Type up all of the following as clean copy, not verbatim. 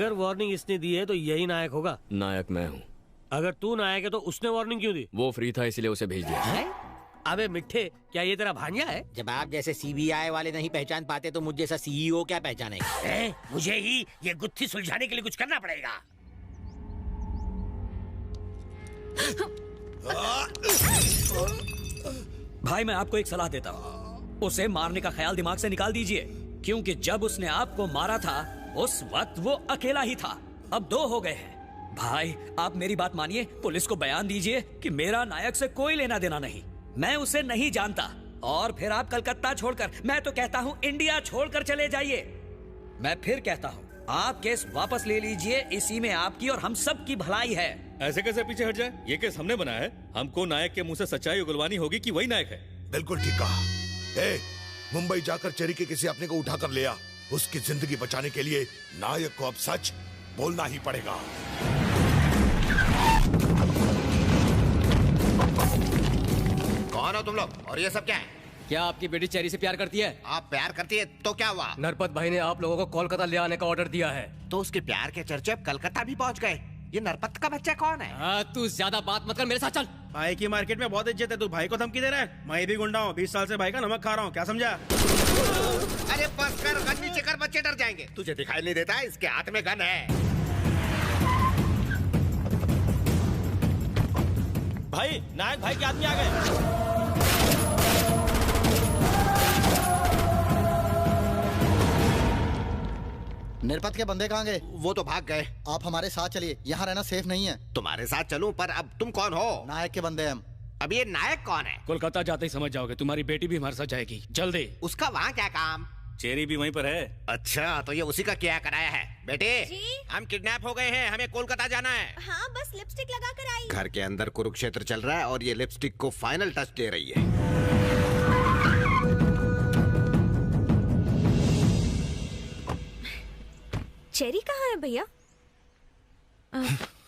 अगर वार्निंग इसने दी है तो यही नायक होगा। नायक मैं हूँ। अगर तू नायक है तो उसने वार्निंग क्यों दी? वो फ्री था इसलिए उसे भेज दिया। है? अबे मिठ्ठे, क्या ये तेरा भांजा है? जब आप जैसे सीबीआई वाले नहीं पहचान पाते तो मुझ जैसा सीईओ क्या पहचानेगा? मुझे ही ये गुत्थी सुलझाने के लिए कुछ करना पड़ेगा। भाई मैं आपको एक सलाह देता हूँ, उसे मारने का ख्याल दिमाग से निकाल दीजिए, क्योंकि जब उसने आपको मारा था उस वक्त वो अकेला ही था। अब 2 हो गए हैं। भाई आप मेरी बात मानिए, पुलिस को बयान दीजिए कि मेरा नायक से कोई लेना देना नहीं, मैं उसे नहीं जानता। और फिर आप कलकत्ता छोड़कर, मैं तो कहता हूँ इंडिया छोड़कर चले जाइए। मैं फिर कहता हूँ आप केस वापस ले लीजिए, इसी में आपकी और हम सब की भलाई है। ऐसे कैसे पीछे हट जाए? ये केस हमने बनाया है, हमको नायक के मुंह से सच्चाई उगलवानी होगी कि वही नायक है। बिल्कुल ठीक कहा। मुंबई जाकर चेरी के किसी अपने को उठा कर ले आ। उसकी जिंदगी बचाने के लिए नायक को अब सच बोलना ही पड़ेगा। कौन हो तुम लोग और ये सब क्या है? क्या आपकी बेटी चेरी से प्यार करती है? आप प्यार करती है तो क्या हुआ? नरपत भाई ने आप लोगों को कोलकाता ले आने का ऑर्डर दिया है। तो उसके प्यार के चर्चे अब कलकत्ता भी पहुंच गए। ये नरपत का बच्चा कौन है? तू ज्यादा बात मत कर, मेरे साथ चल। भाई की मार्केट में बहुत इज्जत है, तू भाई को धमकी दे रहा है? मैं भी गुंडा हूँ, 20 साल से भाई का नमक खा रहा हूँ, क्या समझा? अरे बस कर, गन नीचे कर, बच्चे डर जाएंगे। तुझे दिखाई नहीं देता इसके हाथ में गन है? भाई नायक भाई के आदमी आ गए। निरपत के बंदे कहाँ गए? वो तो भाग गए। आप हमारे साथ चलिए, यहाँ रहना सेफ नहीं है। तुम्हारे साथ चलूं, पर अब तुम कौन हो? नायक के बंदे हम। अब ये नायक कौन है? कोलकाता जाते ही समझ जाओगे, तुम्हारी बेटी भी हमारे साथ जाएगी जल्दी। उसका वहाँ क्या काम? चेरी भी वहीं पर है। अच्छा, तो ये उसी का क्या कराया है? बेटे हम किडनैप हो गए हैं, हमें कोलकाता जाना है। हाँ बस लिपस्टिक लगा कर आई। घर के अंदर कुरुक्षेत्र चल रहा है और ये लिपस्टिक को फाइनल टच दे रही है। चेरी कहाँ है भैया?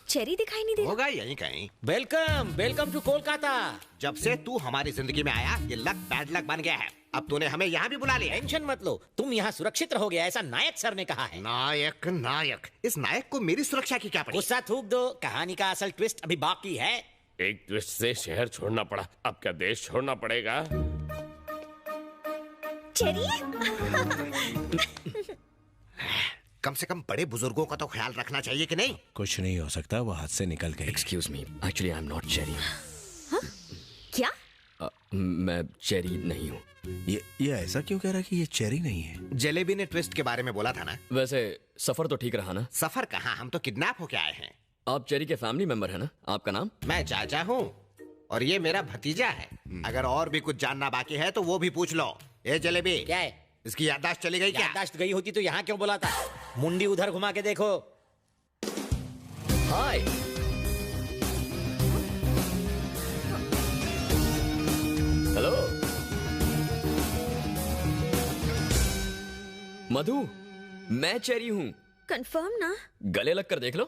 चेरी दिखाई नहीं दे रहा। होगा यहीं कहीं। Welcome welcome to Kolkata. जब से तू हमारी जिंदगी में आया ये लक बैड लक बन गया है। अब तूने हमें यहाँ भी बुला लिया। टेंशन मत लो, तुम यहाँ सुरक्षित रहोगे, ऐसा नायक सर ने कहा है। नायक नायक, इस नायक को मेरी सुरक्षा की क्या पड़ी? गुस्सा थूक दो, कहानी का असल ट्विस्ट अभी बाकी है। एक ट्विस्ट से शहर छोड़ना पड़ा, अब क्या देश छोड़ना पड़ेगा? चेरी कम से कम बड़े बुजुर्गों का तो ख्याल रखना चाहिए कि नहीं? कुछ नहीं हो सकता, वो हाथ से निकल गए। Excuse me, actually I am not cherry. क्या? मैं चेरी नहीं हूँ। ये ऐसा क्यों कह रहा कि ये चेरी नहीं है? जलेबी ने ट्विस्ट के बारे में बोला था ना। वैसे सफर तो ठीक रहा ना? सफर कहाँ, हम तो किडनैप होके आए हैं। आप चेरी के फैमिली मेंबर है ना? आपका नाम? मैं चाचा हूँ और ये मेरा भतीजा है। अगर और भी कुछ जानना बाकी है तो वो भी पूछ लो। ए जलेबी, क्या है? इसकी याददाश्त चली गई क्या? याददाश्त गई होती तो यहाँ क्यों बुलाता? मुंडी उधर घुमा के देखो। हाय। हेलो मधु, मैं चेरी हूँ। कंफर्म ना? गले लग कर देख लो।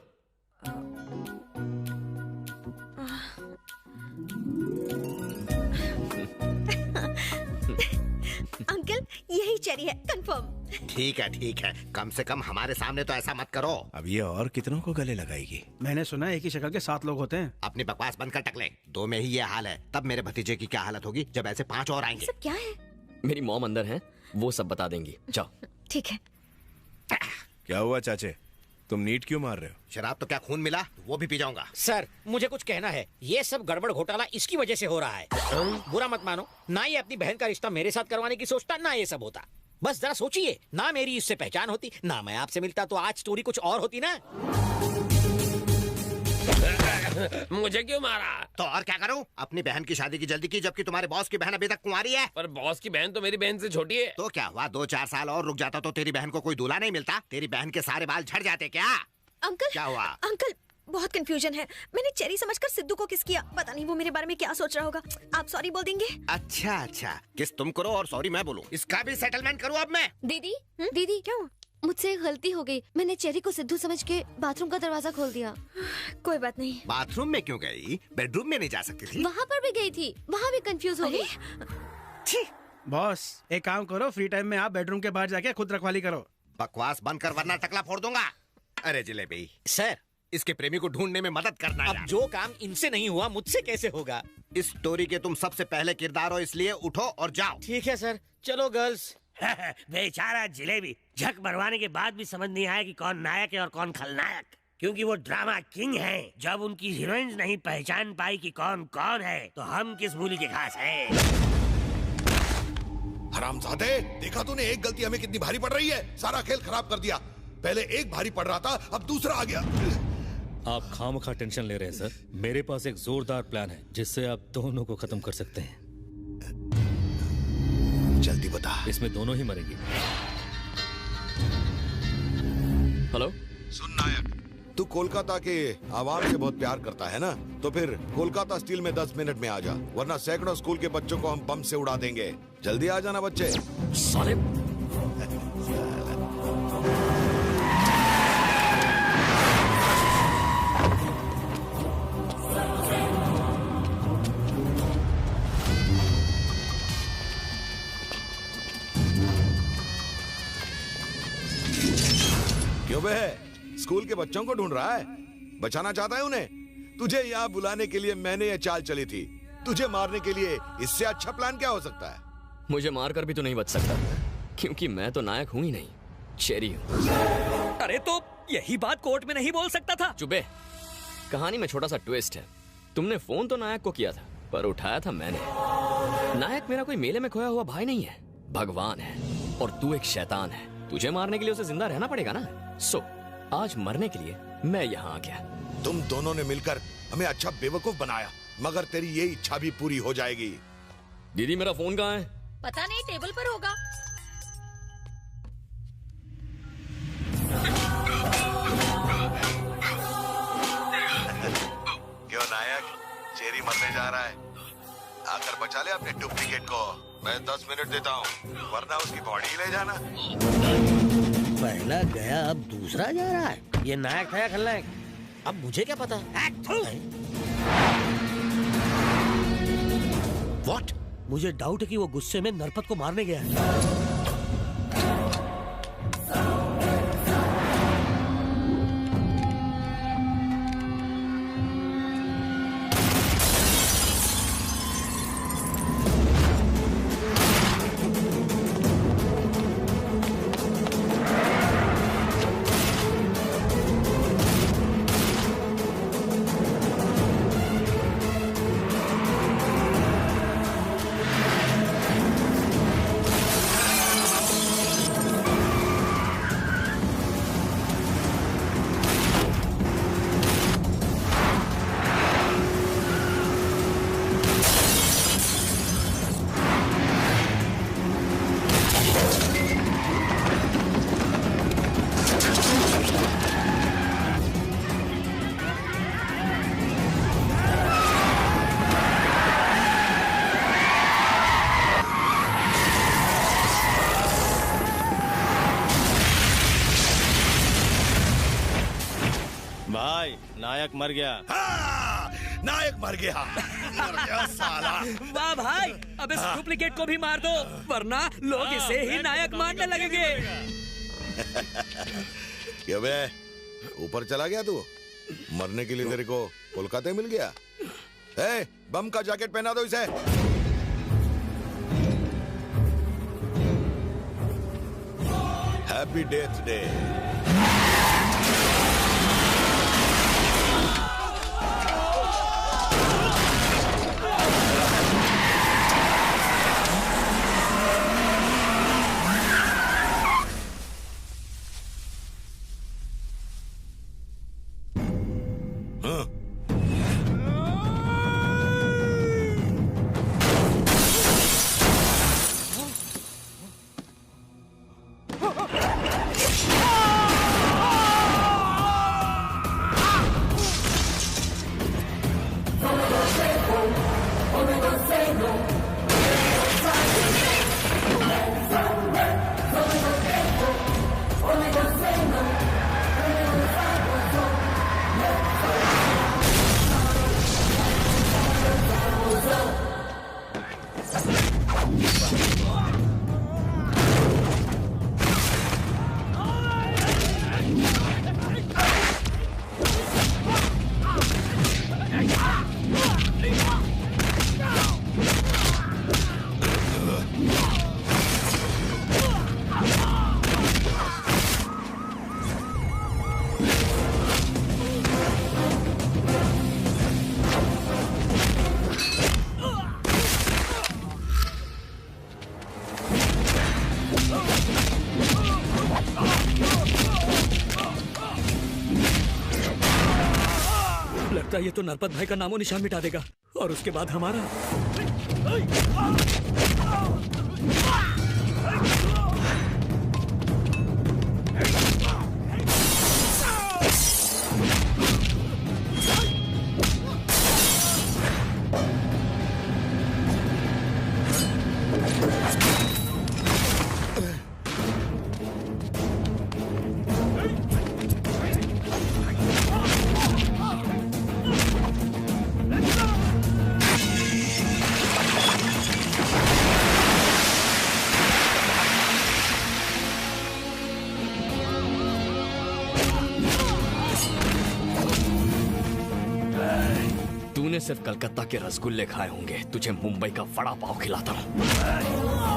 अंकल यही चेरी है, कंफर्म। ठीक है, कम से कम हमारे सामने तो ऐसा मत करो। अब ये और कितनों को गले लगाएगी? मैंने सुना एक ही शक्ल के 7 लोग होते हैं। अपनी बकवास बंद कर टकले। 2 में ही ये हाल है, तब मेरे भतीजे की क्या हालत होगी जब ऐसे 5 और आएंगे। सब क्या है? मेरी मॉम अंदर है, वो सब बता देंगी। जाओ। ठीक है। क्या हुआ चाचे, तुम नीट क्यों मार रहे हो? शराब तो क्या खून मिला, वो भी पी जाऊंगा। सर मुझे कुछ कहना है, ये सब गड़बड़ घोटाला इसकी वजह से हो रहा है। बुरा मत मानो, ना ये अपनी बहन का रिश्ता मेरे साथ करवाने की सोचता, ना ये सब होता। बस जरा सोचिए, ना मेरी इससे पहचान होती, ना मैं आपसे मिलता, तो आज स्टोरी कुछ और होती ना। मुझे क्यों मारा? तो और क्या करूं? अपनी बहन की शादी की जल्दी की, जबकि तुम्हारे बॉस की बहन अभी तक कुंवारी है। पर बॉस की बहन तो मेरी बहन से छोटी है। तो क्या हुआ, 2-4 साल और रुक जाता तो तेरी बहन को कोई दूल्हा नहीं मिलता? तेरी बहन के सारे बाल झड़ जाते क्या? अंकल क्या हुआ? अंकल बहुत कंफ्यूजन है, मैंने चेरी समझकर सिद्धू को किस किया, पता नहीं वो मेरे बारे में क्या सोच रहा होगा। आप सॉरी बोल देंगे? अच्छा, किस तुम करो और सॉरी मैं बोलूं, इसका भी सेटलमेंट करूं अब मैं। दीदी दीदी क्या हुआ? मुझसे गलती हो गई, मैंने चेरी को सिद्धू समझ के बाथरूम का दरवाजा खोल दिया। कोई बात नहीं। बाथरूम में क्यों गई? बेडरूम में नहीं जा सकती थी? वहाँ पर भी गई थी, वहाँ भी कंफ्यूज हो गई। बॉस एक काम करो, फ्री टाइम में आप बेडरूम के बाहर जाके खुद रखवाली करो। बकवास बंद कर वरना टकला फोड़ दूंगा। अरे जलेबी, सर इसके प्रेमी को ढूंढने में मदद करना अब यार। जो काम इनसे नहीं हुआ मुझसे कैसे होगा? इस स्टोरी के तुम सबसे पहले किरदार हो, इसलिए उठो और जाओ। ठीक है सर, चलो गर्ल्स। बेचारा जिलेबी झक मरवाने के बाद भी समझ नहीं आया कि कौन नायक है और कौन खलनायक, क्योंकि वो ड्रामा किंग हैं। जब उनकी हीरोइंस नहीं पहचान पाई कि कौन कौन है, तो हम किस मूली के घास हैं। हरामजादे, देखा तूने एक गलती हमें कितनी भारी पड़ रही है। सारा खेल खराब कर दिया। पहले एक भारी पड़ रहा था, अब दूसरा आ गया। आप खामखा टेंशन ले रहे हैं सर। मेरे पास एक जोरदार प्लान है जिससे आप दोनों को खत्म कर सकते हैं। जल्दी बता। इसमें दोनों ही मरेंगे। हेलो, सुन नायक, तू कोलकाता के आवाम से बहुत प्यार करता है ना, तो फिर कोलकाता स्टील में 10 मिनट में आ जा, वरना सैकड़ों स्कूल के बच्चों को हम बम से उड़ा देंगे। जल्दी आ जाना बच्चे। साले क्यों बे? स्कूल के बच्चों को ढूंढ रहा है? बचाना चाहता है उन्हें? तुझे यहाँ बुलाने के लिए मैंने ये चाल चली थी। तुझे मारने के लिए इससे अच्छा प्लान क्या हो सकता है? मुझे मारकर भी तो नहीं बच सकता, क्योंकि मैं तो नायक हूं ही नहीं, चेरी हूं। अरे तो यही बात कोर्ट में नहीं बोल सकता था? चुपे। कहानी में छोटा सा ट्विस्ट है। तुमने फोन तो नायक को किया था, पर उठाया था मैंने। नायक मेरा कोई मेले में खोया हुआ भाई नहीं है, भगवान है। और तू एक शैतान है। तुझे मारने के लिए उसे जिंदा रहना पड़ेगा ना। सो आज मरने के लिए मैं यहाँ आ गया। तुम दोनों ने मिलकर हमें अच्छा बेवकूफ बनाया, मगर तेरी ये इच्छा भी पूरी हो जाएगी। दीदी, मेरा फोन कहाँ है? पता नहीं, टेबल पर होगा। क्यों नायक, चेरी मरने जा रहा है? आकर बचा ले अपने डुप्लीकेट को। मैं 10 मिनट देता हूँ, वरना उसकी बॉडी ले जाना। पहला गया, अब दूसरा जा रहा है। ये नायक था या खलनायक? अब मुझे क्या पता? What? मुझे डाउट है कि वो गुस्से में नरपत को मारने गया है। भाई, नायक मर गया। नायक मर गया। मर गया साला। वाह भाई, अब इस डुप्लीकेट को भी मार दो, वरना लोग इसे ही नायक मानने लगेंगे। क्यों बे, ऊपर चला गया तू? मरने के लिए तेरे को कोलकाता मिल गया? ए, बम का जैकेट पहना दो इसे। Happy death day. ये तो नरपत भाई का नामो निशान मिटा देगा और उसके बाद हमारा। तूने सिर्फ कलकत्ता के रसगुल्ले खाए होंगे, तुझे मुंबई का वड़ा पाव खिलाता हूं।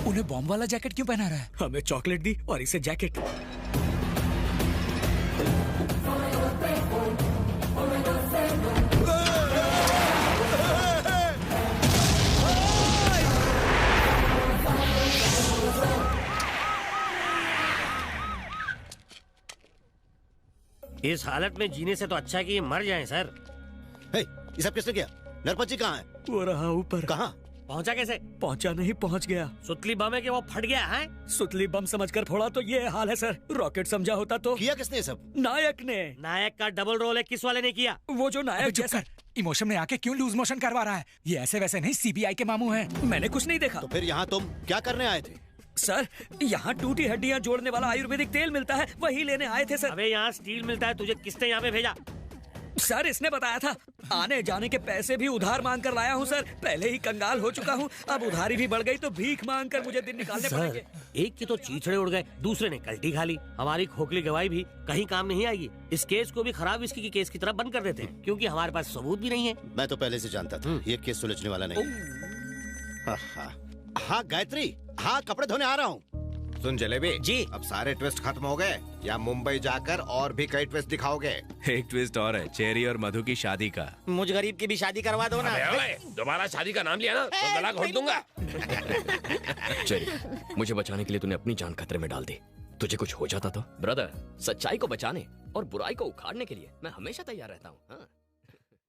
उन्हें बॉम्ब वाला जैकेट क्यों पहना रहा है? हमें चॉकलेट दी और इसे जैकेट। इस हालत में जीने से तो अच्छा है कि ये मर जाएं सर। ये सब किसने किया? नरपत जी कहाँ है? वो रहा ऊपर। कहाँ? पहुंचा कैसे? पहुंचा नहीं, पहुंच गया। सुतली बम है कि वो फट गया है? सुतली बम समझकर फोड़ा तो ये हाल है सर। रॉकेट समझा होता तो। किया किसने ये सब? नायक ने। नायक का डबल रोल है, किस वाले ने किया? वो जो नायक जैसा इमोशन में आके क्यों लूज मोशन करवा रहा है? ये ऐसे वैसे नहीं, सीबीआई के मामू हैं। मैंने कुछ नहीं देखा। तो फिर यहाँ तुम क्या करने आए थे? सर, यहाँ टूटी हड्डियाँ जोड़ने वाला आयुर्वेदिक तेल मिलता है, वही लेने आए थे सर। अबे यहाँ स्टील मिलता है, तुझे किसने यहाँ पे भेजा? सर, इसने बताया था। आने जाने के पैसे भी उधार मांग कर लाया हूँ सर। पहले ही कंगाल हो चुका हूँ, अब उधारी भी बढ़ गई तो भीख मांग कर मुझे दिन निकालने पड़ेंगे। एक की तो चीथड़े उड़ गए, दूसरे ने कल्टी खा ली। हमारी खोखली गवाही भी कहीं काम नहीं आएगी। इस केस को भी खराब विस्की के केस की तरफ बंद कर देते हैं, क्योंकि हमारे पास सबूत भी नहीं है। मैं तो पहले से जानता था ये केस सुलझने वाला नहीं। हाँ गायत्री, हाँ कपड़े धोने आ रहा हूँ। सुन जलेबी जी, अब सारे ट्विस्ट खत्म हो गए या मुंबई जाकर और भी कई ट्विस्ट दिखाओगे? एक ट्विस्ट और है, चेरी और मधु की शादी का। मुझ गरीब की भी शादी करवा दो ना। दोबारा शादी का नाम लिया ना तो गला घोट दूंगा। चेरी, मुझे बचाने के लिए तूने अपनी जान खतरे में डाल दी। तुझे कुछ हो जाता तो? ब्रदर, सच्चाई को बचाने और बुराई को उखाड़ने के लिए मैं हमेशा तैयार रहता हूँ।